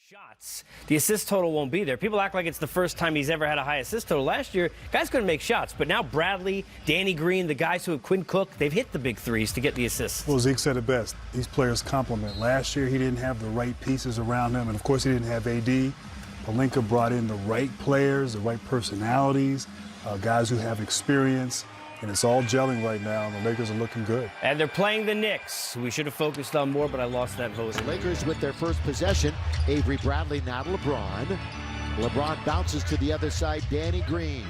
shots, the assist total won't be there. People act like it's the first time he's ever had a high assist total. Last year, guys couldn't make shots, but now Bradley, Danny Green, the guys who have Quinn Cook, they've hit the big threes to get the assists. Well, Zeke said it best. These players complement. Last year, he didn't have the right pieces around him, and of course, he didn't have AD. Pelinka brought in the right players, the right personalities, guys who have experience. And it's all gelling right now, and the Lakers are looking good. And they're playing the Knicks. We should have focused on more, but I lost that vote. The Lakers with their first possession. Avery Bradley now to LeBron. LeBron bounces to the other side, Danny Green.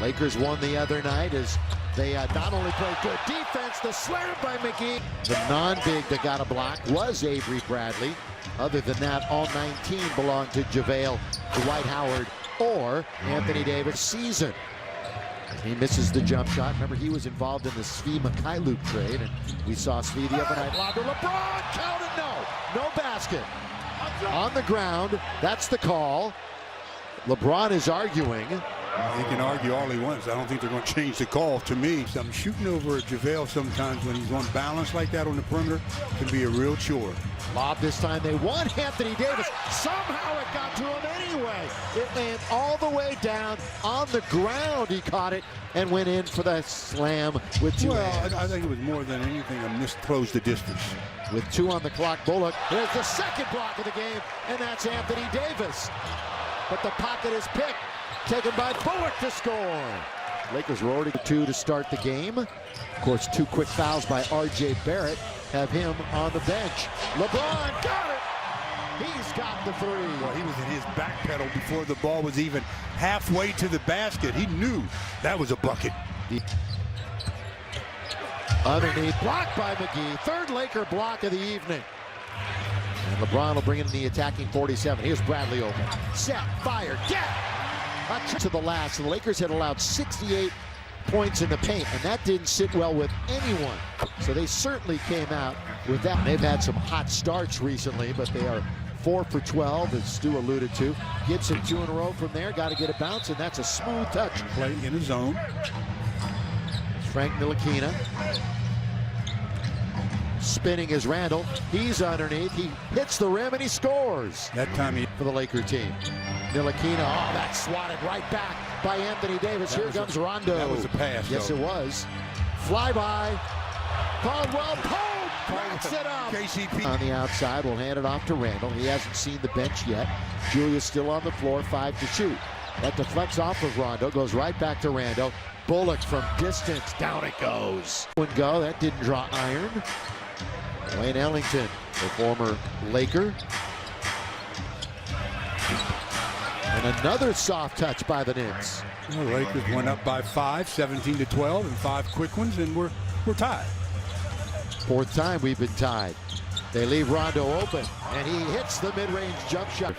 Lakers won the other night as they not only played good defense, the slam by McGee. The non-big that got a block was Avery Bradley. Other than that, all 19 belonged to JaVale, Dwight Howard, or Anthony Davis season. He misses the jump shot. Remember, he was involved in the Svi Mikhailuk trade, and we saw Svi the other night. Lob to LeBron, counted, no basket. On the ground, that's the call. LeBron is arguing. He can argue all he wants. I don't think they're going to change the call. To me, I'm shooting over JaVale sometimes when he's unbalanced like that on the perimeter can be a real chore. Lob this time, they want Anthony Davis. Somehow it got to him anyway. It went all the way down on the ground. He caught it and went in for the slam with two hands. I think it was more than anything a misclose the distance. With 2 on the clock, Bullock. There's the second block of the game, and that's Anthony Davis. But the pocket is picked. Taken by Bullock to score. Lakers were already 2 to start the game. Of course, 2 quick fouls by R.J. Barrett have him on the bench. LeBron got it. He's got the 3. Well, he was in his back pedal before the ball was even halfway to the basket. He knew that was a bucket. Underneath, blocked by McGee. 3rd Laker block of the evening. And LeBron will bring in the attacking 47. Here's Bradley open. Set, fire, get! To the last. The Lakers had allowed 68 points in the paint, and that didn't sit well with anyone. So they certainly came out with that. They've had some hot starts recently, but they are 4 for 12, as Stu alluded to. Gibson 2 in a row from there. Got to get a bounce, and that's a smooth touch. Play in his zone. Frank Ntilikina. Spinning is Randall. He's underneath. He hits the rim, and he scores. That time he... For the Laker team. Ntilikina, oh, that's swatted right back by Anthony Davis. Here comes Rondo. That was a pass. Yes, though. it was. Flyby. Caldwell Pope backs it up. KCP. On the outside, we'll hand it off to Randall. He hasn't seen the bench yet. Julius still on the floor, 5 to shoot. That deflects off of Rondo, goes right back to Randall. Bullock from distance, down it goes. Go, that didn't draw iron. Wayne Ellington, the former Laker. And another soft touch by the Knicks. The Lakers went up by 5, 17 to 12, and 5 quick ones, and we're tied. 4th time we've been tied. They leave Rondo open, and he hits the mid-range jump shot.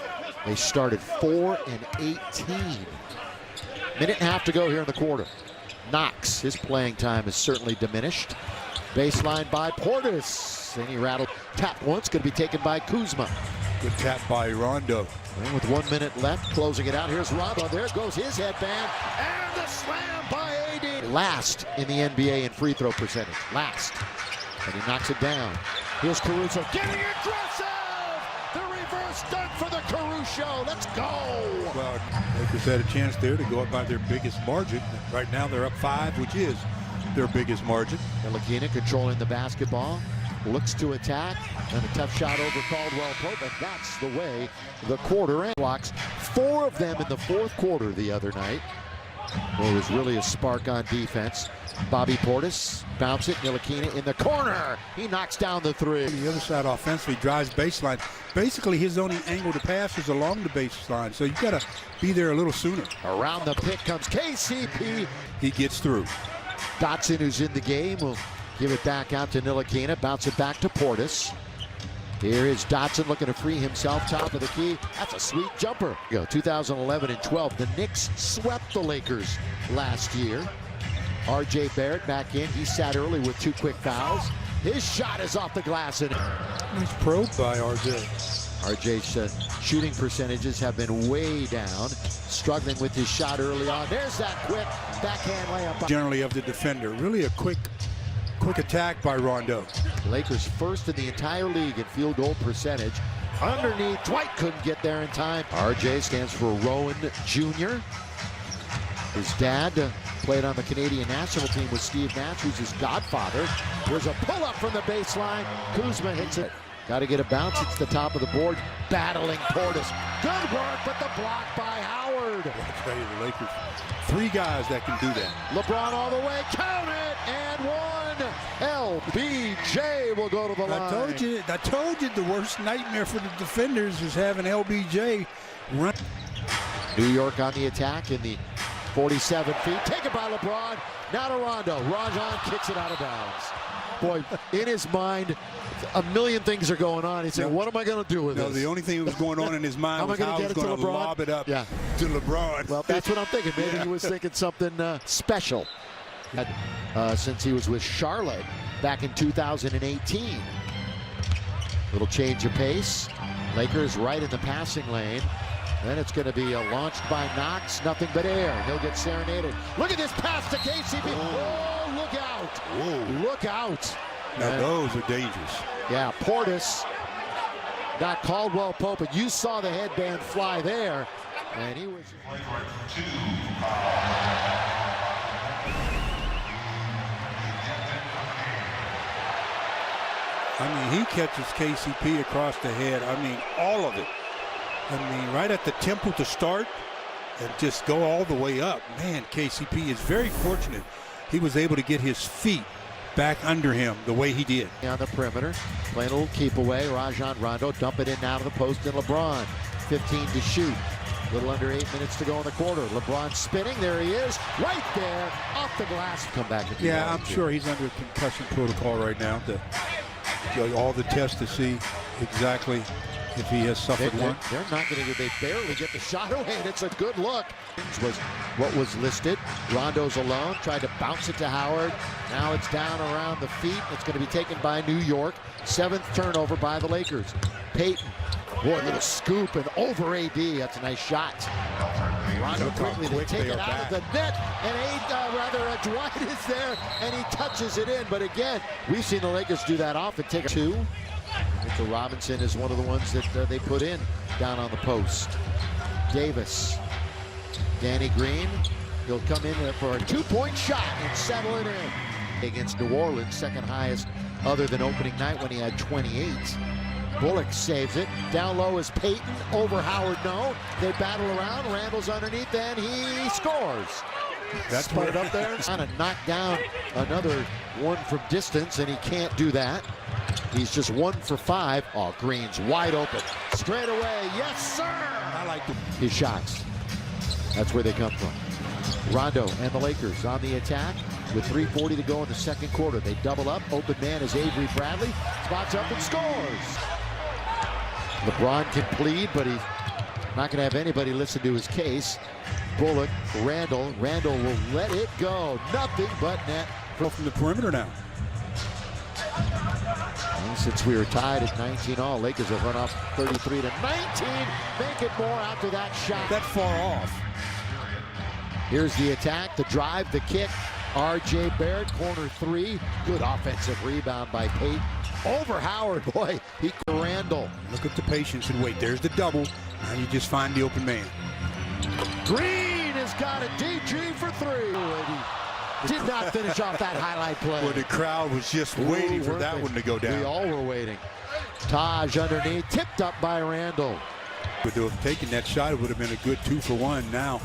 They started 4 and 18. Minute and a half to go here in the quarter. Knox, his playing time is certainly diminished. Baseline by Portis. And he rattled. Tap once, going to be taken by Kuzma. Good tap by Rondo. And with 1 minute left, closing it out. Here's Rondo. There goes his headband. And the slam by AD. Last in the NBA in free throw percentage. Last. And he knocks it down. Here's Caruso getting aggressive. The reverse dunk for the Caruso. Let's go. Well, Lakers had a chance there to go up by their biggest margin. Right now they're up 5, which is their biggest margin. Ntilikina controlling the basketball. Looks to attack, and a tough shot over Caldwell Pope, and that's the way the quarter ends. Blocks 4 of them in the 4th quarter the other night. There was really a spark on defense. Bobby Portis bounce it. Ntilikina in the corner. He knocks down the 3. The other side offensively drives baseline. Basically, his only angle to pass is along the baseline, so you got to be there a little sooner. Around the pick comes KCP. He gets through. Dotson, who's in the game, will give it back out to Ntilikina. Bounce it back to Portis. Here is Dotson looking to free himself. Top of the key. That's a sweet jumper. 2011 and 12. The Knicks swept the Lakers last year. R.J. Barrett back in. He sat early with 2 quick fouls. His shot is off the glass. Nice probe by R.J. R.J.'s shooting percentages have been way down. Struggling with his shot early on. There's that quick backhand layup. Generally of the defender. Really a quick attack by Rondo. Lakers first in the entire league in field goal percentage. underneath. Dwight couldn't get there in time. RJ stands for Rowan Jr. His dad played on the Canadian national team with Steve Nash, who's his godfather. There's a pull-up from the baseline. Kuzma hits it. Got to get a bounce. It's the top of the board. Battling Portis. Good work, but the block by Howard. I'll tell you, the Lakers, 3 guys that can do that. LeBron all the way. Count it, and one. LBJ will go to the line. I told you the worst nightmare for the defenders is having LBJ run. New York on the attack in the 47 feet. Taken by LeBron. Now to Rondo. Rajon kicks it out of bounds. Boy, in his mind, a million things are going on. He said, what am I going to do with this? The only thing that was going on in his mind was how he was going to lob it up to LeBron. Well, that's what I'm thinking. Maybe he was thinking something special. Since he was with Charlotte back in 2018. Little change of pace. Lakers right in the passing lane. Then it's going to be launched by Knox. Nothing but air. He'll get serenaded. Look at this pass to KCP. Oh, look out. Whoa. Look out. Now those are dangerous. Yeah, Portis got Caldwell Pope, but you saw the headband fly there. And he was... I mean, he catches KCP across the head. I mean, all of it. I mean, right at the temple to start and just go all the way up. Man, KCP is very fortunate. He was able to get his feet back under him the way he did. On the perimeter, playing a little keep away. Rajon Rondo dump it in now to the post, and LeBron 15 to shoot. A little under 8 minutes to go in the quarter. LeBron spinning, there he is, right there, off the glass. Come back. Yeah, I'm sure he's under concussion protocol right now. All the tests to see exactly if he has suffered one. They're not going to. They barely get the shot away, and it's a good look. Was what was listed. Rondo's alone. Tried to bounce it to Howard. Now it's down around the feet. It's going to be taken by New York. 7th turnover by the Lakers. Payton. Boy, a little scoop and over AD. That's a nice shot. Rondo quickly to take it out of the net, and Dwight is there, and he touches it in. But again, we've seen the Lakers do that often. Take 2. Mitchell Robinson is one of the ones that they put in down on the post. Davis. Danny Green. He'll come in for a 2-point shot and settle it in. Against New Orleans, second highest other than opening night when he had 28. Bullock saves it. Down low is Payton. Over Howard, no. They battle around. Randall's underneath, and he scores. That's put it up there. Trying to knock down another one from distance, and he can't do that. He's just 1 for 5. Oh, Green's wide open. Straight away. Yes, sir. I like his shots. That's where they come from. Rondo and the Lakers on the attack with 3:40 to go in the second quarter. They double up. Open man is Avery Bradley. Spots up and scores. LeBron can plead, but he's not going to have anybody listen to his case. Bullock, Randall. Randall will let it go. Nothing but net. From the perimeter now. And since we were tied at 19 all, Lakers have run off 33 to 19. Make it more after that shot. That far off. Here's the attack, the drive, the kick. R.J. Barrett, corner 3. Good offensive rebound by Payton. Over Howard, boy. Randall. Look at the patience and wait. There's the double. Now you just find the open man. Green has got a DG for 3. Did not finish off that highlight play. Well, the crowd was just waiting for that one to go down. We all were waiting. Taj underneath, tipped up by Randall. Would have taken that shot, it would have been a good 2 for 1. Now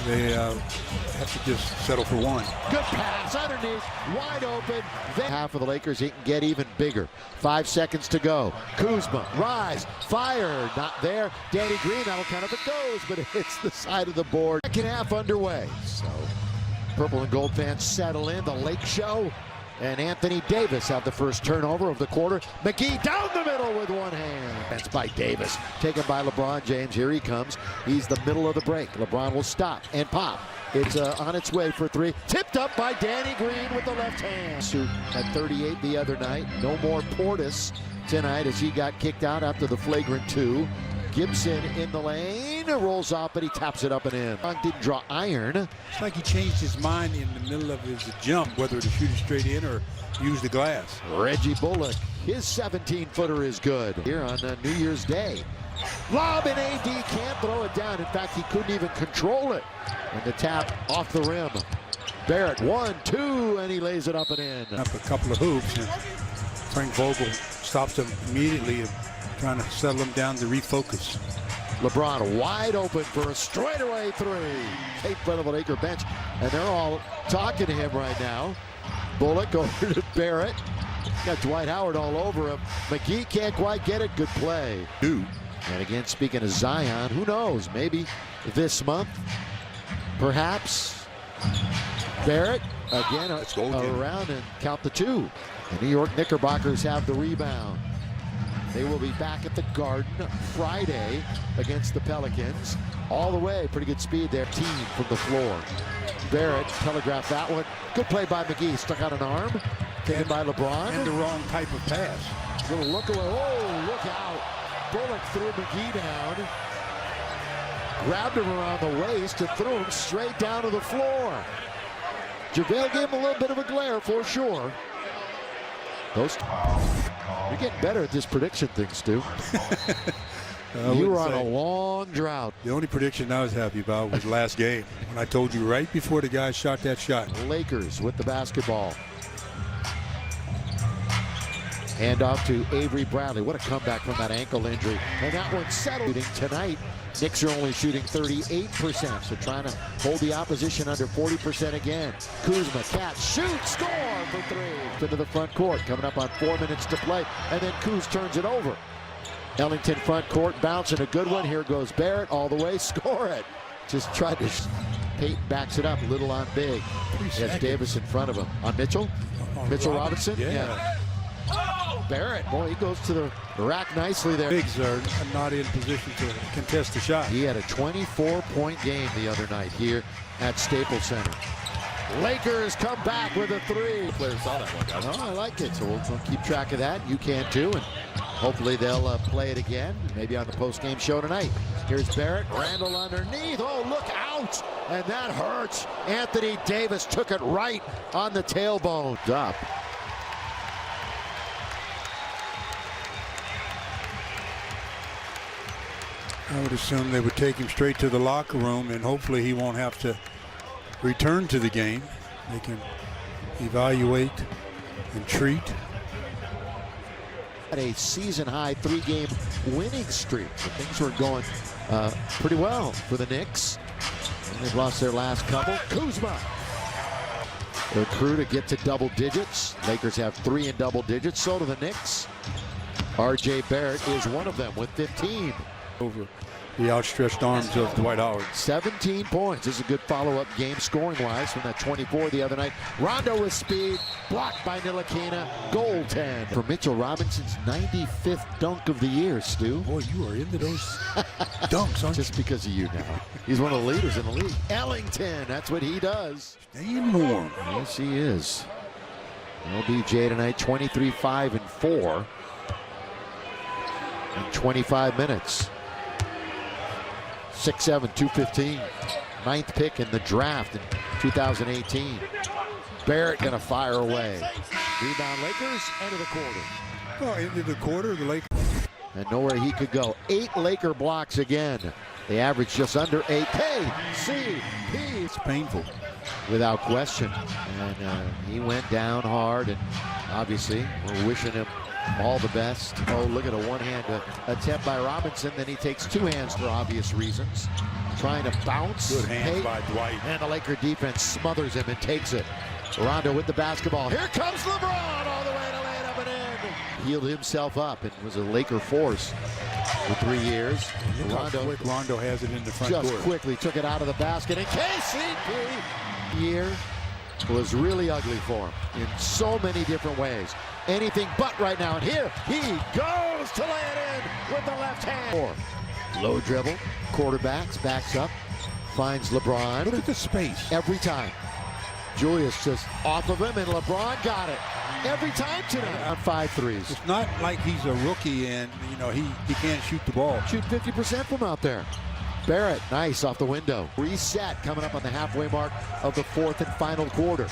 they have to just settle for 1. Good pass underneath, wide open. Half of the Lakers, he can get even bigger. 5 seconds to go. Kuzma, rise, fire, not there. Danny Green, that'll count if it goes, but it hits the side of the board. Second half underway. So purple and gold fans settle in. The Lake Show and Anthony Davis have the first turnover of the quarter. McGee down the middle with one hand. That's by Davis. Taken by LeBron James. Here he comes. He's the middle of the break. LeBron will stop and pop. It's on its way for 3. Tipped up by Danny Green with the left hand. Suit at 38 the other night. No more Portis tonight as he got kicked out after the flagrant 2. Gibson in the lane, rolls off, but he taps it up and in. Didn't draw iron. It's like he changed his mind in the middle of his jump, whether to shoot it straight in or use the glass. Reggie Bullock, his 17-footer is good. Here on New Year's Day. Lob, and AD can't throw it down. In fact, he couldn't even control it. And the tap off the rim. Barrett, 1-2, and he lays it up and in. Up a couple of hoops, and Frank Vogel stops him immediately, trying to settle him down to refocus. LeBron wide open for a straightaway three. In front of the Laker bench, and they're all talking to him right now. Bullock over to Barrett. Got Dwight Howard all over him. McGee can't quite get it. Good play. Dude. And again, speaking of Zion, who knows? Maybe this month, perhaps. Barrett again around and count the two. The New York Knickerbockers have the rebound. They will be back at the Garden Friday against the Pelicans. All the way, pretty good speed there. Team from the floor. Barrett telegraphed that one. Good play by McGee. Stuck out an arm. Taken by LeBron. And the wrong type of pass. Little look away. Oh, look out. Bullock threw McGee down. Grabbed him around the waist and threw him straight down to the floor. JaVale gave him a little bit of a glare for sure. You're getting better at this prediction thing, Stu. You were on a long drought. The only prediction I was happy about was last game, when I told you right before the guy shot that shot. Lakers with the basketball. Hand off to Avery Bradley. What a comeback from that ankle injury. And that one's settled. Tonight, Knicks are only shooting 38%, so trying to hold the opposition under 40% again. Kuzma, catch, shoot, score for three. Into the front court, coming up on 4 minutes to play, and then Kuz turns it over. Ellington front court, bouncing a good one. Here goes Barrett all the way, score it. Just tried to, Peyton backs it up, little on big. Has Davis in front of him. On Mitchell? Mitchell Robinson? Yeah. Barrett, boy, he goes to the rack nicely there. Bigs are not in position to contest the shot. He had a 24-point game the other night here at Staples Center. Lakers come back with a three. Players saw that one, guys. Oh, I like it, so we'll keep track of that. You can too, and hopefully they'll play it again, maybe on the post-game show tonight. Here's Barrett, Randall underneath. Oh, look out, and that hurts. Anthony Davis took it right on the tailbone. Up. I would assume they would take him straight to the locker room, and hopefully he won't have to return to the game. They can evaluate and treat. At a season-high 3-game winning streak. So things were going pretty well for the Knicks. And they've lost their last couple. Kuzma. Their crew to get to double digits. Lakers have 3 in double digits. So do the Knicks. R.J. Barrett is one of them with 15. Over the outstretched arms of Dwight Howard. 17 points. This is a good follow-up game scoring-wise from that 24 the other night. Rondo with speed, blocked by Ntilikina. Goaltend for Mitchell Robinson's 95th dunk of the year, Stu. Boy, you are into those dunks, aren't you? Just because of you now. He's one of the leaders in the league. Ellington, that's what he does. Staying warm. Yes, he is. LBJ tonight, 23, 5, and 4 in 25 minutes. 6'7", 215. 9th pick in the draft in 2018. Barrett gonna fire away. Rebound Lakers, end of the quarter. Well, into the quarter, the Lakers. And nowhere he could go. 8 Laker blocks again. They average just under 8. KCP. It's painful. Without question. And he went down hard, and obviously we're wishing him all the best. Oh, look at a one-hand attempt by Robinson. Then he takes 2 hands for obvious reasons. Trying to bounce. Good hands by Dwight. And the Laker defense smothers him and takes it. Rondo with the basketball. Here comes LeBron all the way to lay it up and in. Healed himself up and was a Laker force for 3 years. Look how quick Rondo has it in the front court. Just quickly took it out of the basket. And KCP year was really ugly for him in so many different ways. Anything but right now. And here he goes to lay it in with the left hand. Low dribble, quarterbacks, backs up, finds LeBron. Look at the space. Every time. Julius just off of him, and LeBron got it. every time tonight on 5 threes. It's not like he's a rookie and, you know, he can't shoot the ball. Shoot 50% from out there. Barrett, nice off the window. Reset coming up on the halfway mark of the fourth and final quarter.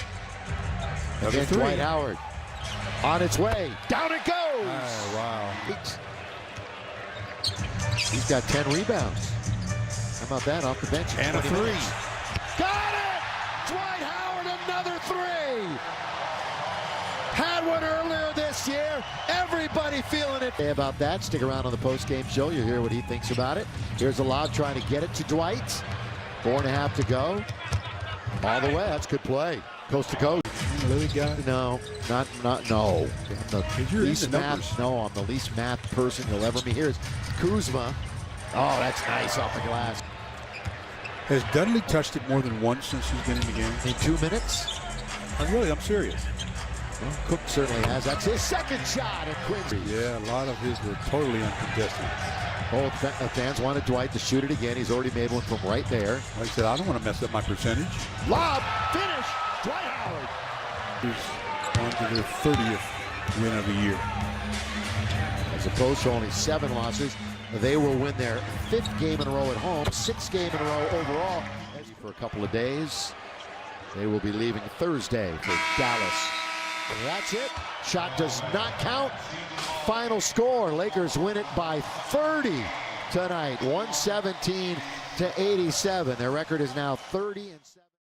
Again, Dwight Howard on its way. Down it goes. Oh, wow. He's got 10 rebounds. How about that off the bench? And a three. Got it! Dwight Howard, another three. Had one earlier this year. Everybody feeling it. Hey, about that, stick around on the post-game show. You'll hear what he thinks about it. Here's a lob trying to get it to Dwight. 4.5 to go. All the way. That's good play. Coast to coast. Really got? No, not no. I'm the least math. No, I'm the least math person you'll ever meet. Here's Kuzma. Oh, that's nice off the glass. Has Dudley touched it more than once since he's been in the game? In 2 minutes? I'm serious. Well, Cook certainly has. That's his second shot at Quincy. Yeah, a lot of his were totally uncontested. Both fans wanted Dwight to shoot it again. He's already made one from right there. Like I said, I don't want to mess up my percentage. Lob, finish, Dwight Howard. He's on to their 30th win of the year. As opposed to only 7 losses, they will win their 5th game in a row at home, 6th game in a row overall. For a couple of days, they will be leaving Thursday for Dallas. That's it. Shot does not count. Final score, Lakers win it by 30 tonight, 117 to 87. Their record is now 30-7.